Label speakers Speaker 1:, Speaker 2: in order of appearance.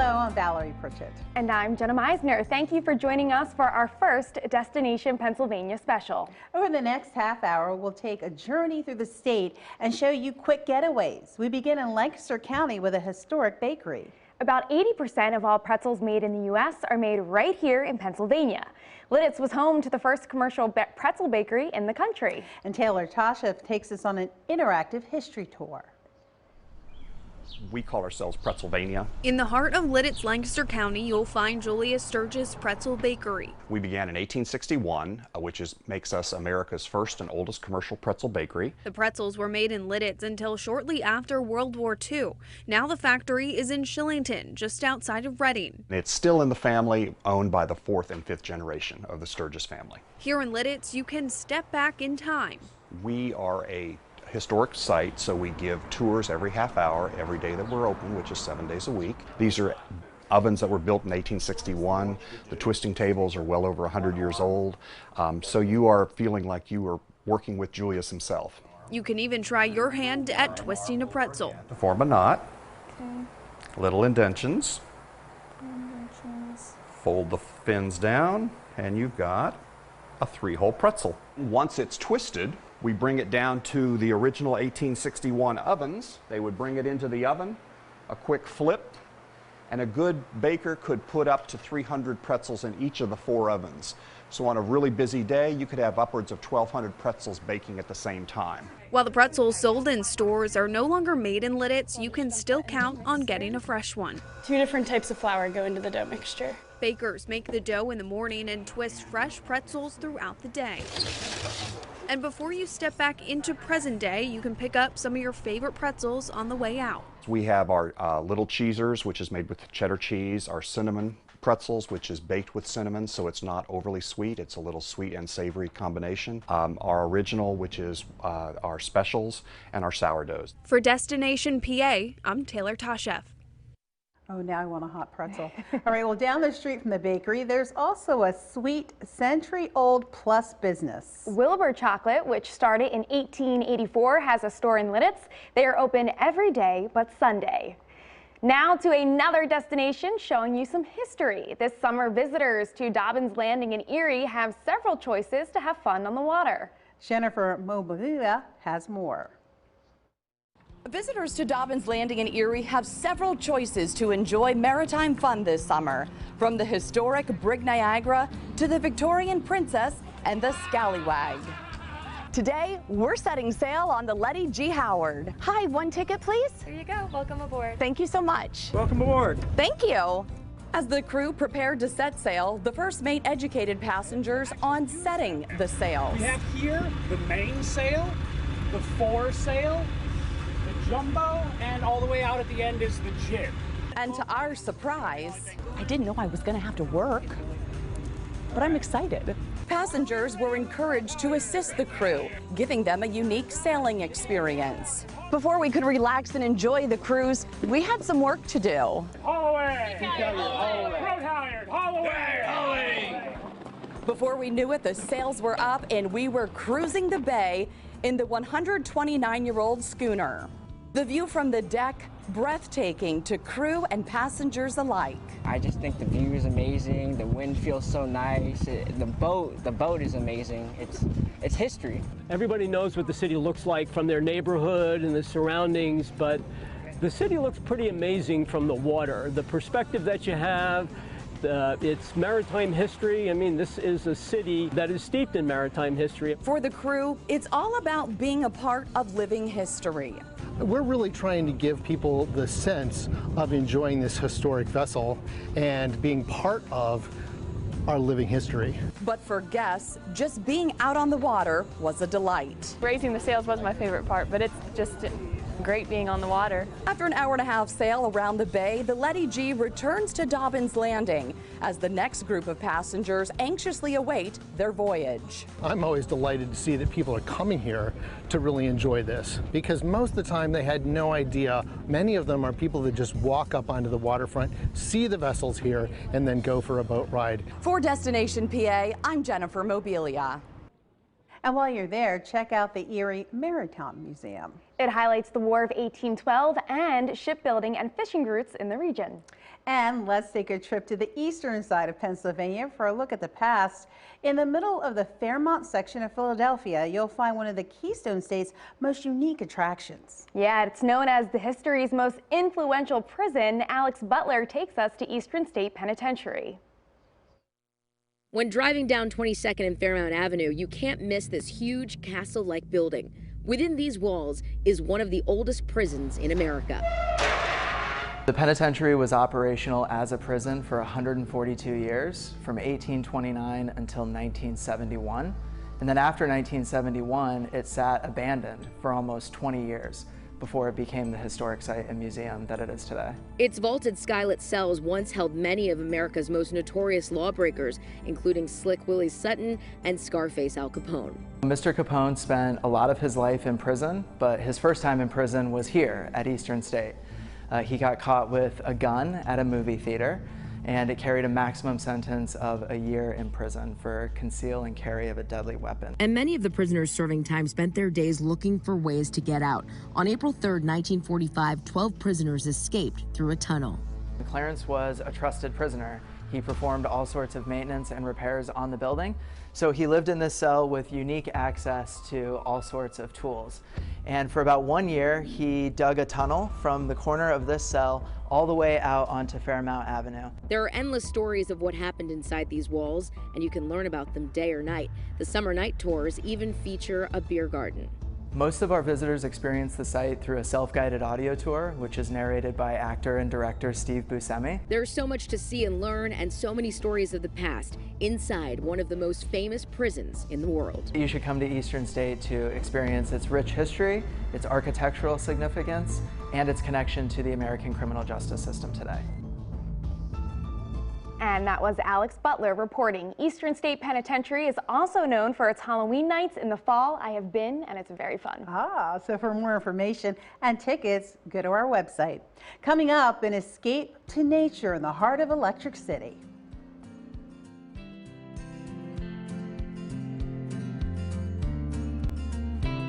Speaker 1: Hello, I'm Valerie Pritchett.
Speaker 2: And I'm Jenna Meisner. Thank you for joining us for our first Destination Pennsylvania special.
Speaker 1: Over the next half hour, we'll take a journey through the state and show you quick getaways. We begin in Lancaster County with a historic bakery.
Speaker 2: About 80% of all pretzels made in the U.S. are made right here in Pennsylvania. Lidditz was home to the first commercial pretzel bakery in the country. And Taylor Tosheff takes us on an interactive history tour.
Speaker 3: We call ourselves Pretzelvania.
Speaker 4: In the heart of Lidditz, Lancaster County, you'll find Julius Sturgis Pretzel Bakery.
Speaker 3: We began in 1861, which makes us America's first and oldest commercial pretzel bakery.
Speaker 4: The pretzels were made in Lidditz until shortly after World War II. Now the factory is in Shillington, just outside of Reading.
Speaker 3: It's still in the family, owned by the fourth and fifth generation of the Sturgis family.
Speaker 4: Here in Lidditz, you can step back in time.
Speaker 3: We are a historic site, so we give tours every half hour every day that we're open, which is 7 days a week. These are ovens that were built in 1861. The twisting tables are well over 100 years old, so you are feeling like you are working with Julius himself.
Speaker 4: You can even try your hand at twisting a pretzel.
Speaker 3: Form a knot, little indentions, fold the fins down, and you've got a 3-hole pretzel. Once it's twisted, we bring it down to the original 1861 ovens. They would bring it into the oven, a quick flip, and a good baker could put up to 300 pretzels in each of the 4 ovens. So on a really busy day, you could have upwards of 1,200 pretzels baking at the same time.
Speaker 4: While the pretzels sold in stores are no longer made in Lidditz, you can still count on getting a fresh one.
Speaker 5: 2 different types of flour go into the dough mixture.
Speaker 4: Bakers make the dough in the morning and twist fresh pretzels throughout the day. And before you step back into present day, you can pick up some of your favorite pretzels on the way out.
Speaker 3: We have our little cheesers, which is made with cheddar cheese, our cinnamon pretzels, which is baked with cinnamon, so it's not overly sweet. It's a little sweet and savory combination. Our original, which is our specials, and our sourdoughs.
Speaker 4: For Destination PA, I'm Taylor Tosheff.
Speaker 1: Oh, now I want a hot pretzel. All right, well, down the street from the bakery, there's also a sweet century-old plus business.
Speaker 2: Wilbur Chocolate, which started in 1884, has a store in Lidditz. They are open every day but Sunday. Now to another destination showing you some history. This summer, visitors to Dobbins Landing in Erie have several choices to have fun on the water.
Speaker 1: Jennifer Mobilia has more.
Speaker 6: Visitors to Dobbins Landing in Erie have several choices to enjoy maritime fun this summer, from the historic Brig Niagara to the Victorian Princess and the Scallywag. Today, we're setting sail on the Lettie G Howard. Hi, 1 ticket, please.
Speaker 2: There you go. Welcome aboard.
Speaker 6: Thank you so much.
Speaker 7: Welcome aboard.
Speaker 6: Thank you. As the crew prepared to set sail, the first mate educated passengers on setting the sails.
Speaker 7: We have here the mainsail, the foresail, the jumbo, and all the way out at the end is the jib.
Speaker 6: And to our surprise, I didn't know I was going to have to work, but I'm excited. Passengers were encouraged to assist the crew, giving them a unique sailing experience. Before we could relax and enjoy the cruise, we had some work to do.
Speaker 7: Haul away! Road hired! Haul away! Hauling!
Speaker 6: Before we knew it, the sails were up and we were cruising the bay in the 129-year-old schooner. The view from the deck, breathtaking to crew and passengers alike.
Speaker 8: I just think the view is amazing. The wind feels so nice. The boat is amazing. It's history.
Speaker 9: Everybody knows what the city looks like from their neighborhood and the surroundings, but the city looks pretty amazing from the water. The perspective that you have, its maritime history. I mean, this is a city that is steeped in maritime history.
Speaker 6: For the crew, it's all about being a part of living history.
Speaker 10: We're really trying to give people the sense of enjoying this historic vessel and being part of our living history.
Speaker 6: But for guests, just being out on the water was a delight.
Speaker 5: Raising the sails was my favorite part, but it's just great being on the water.
Speaker 6: After an hour-and-a-half sail around the bay, the Lettie G returns to Dobbins Landing as the next group of passengers anxiously await their voyage.
Speaker 10: I'm always delighted to see that people are coming here to really enjoy this, because most of the time they had no idea. Many of them are people that just walk up onto the waterfront, see the vessels here, and then go for a boat ride.
Speaker 6: For Destination PA, I'm Jennifer Mobilia.
Speaker 1: And while you're there, check out the Erie Maritime Museum.
Speaker 2: It highlights the War of 1812 and shipbuilding and fishing routes in the region.
Speaker 1: And let's take a trip to the eastern side of Pennsylvania for a look at the past. In the middle of the Fairmont section of Philadelphia, you'll find one of the Keystone State's most unique attractions.
Speaker 2: Yeah, it's known as the history's most influential prison. Alex Butler takes us to Eastern State Penitentiary.
Speaker 11: When driving down 22nd and Fairmount Avenue, you can't miss this huge castle-like building. Within these walls is one of the oldest prisons in America.
Speaker 12: The penitentiary was operational as a prison for 142 years, from 1829 until 1971. And then after 1971, it sat abandoned for almost 20 years before it became the historic site and museum that it is today.
Speaker 11: Its vaulted skylit cells once held many of America's most notorious lawbreakers, including Slick Willie Sutton and Scarface Al Capone.
Speaker 12: Mr. Capone spent a lot of his life in prison, but his first time in prison was here at Eastern State. He got caught with a gun at a movie theater, and it carried a maximum sentence of a year in prison for conceal and carry of a deadly weapon.
Speaker 11: And many of the prisoners serving time spent their days looking for ways to get out. On April 3rd, 1945, 12 prisoners escaped through a tunnel.
Speaker 12: Clarence was a trusted prisoner. He performed all sorts of maintenance and repairs on the building. So he lived in this cell with unique access to all sorts of tools. And for about 1 year, he dug a tunnel from the corner of this cell all the way out onto Fairmount Avenue.
Speaker 11: There are endless stories of what happened inside these walls, and you can learn about them day or night. The summer night tours even feature a beer garden.
Speaker 12: Most of our visitors experience the site through a self-guided audio tour, which is narrated by actor and director Steve Buscemi.
Speaker 11: There's so much to see and learn, and so many stories of the past inside one of the most famous prisons in the world.
Speaker 12: You should come to Eastern State to experience its rich history, its architectural significance, and its connection to the American criminal justice system today.
Speaker 2: And that was Alex Butler reporting. Eastern State Penitentiary is also known for its Halloween nights in the fall. I have been, and it's very fun.
Speaker 1: So for more information and tickets, go to our website. Coming up, an escape to nature in the heart of Electric City.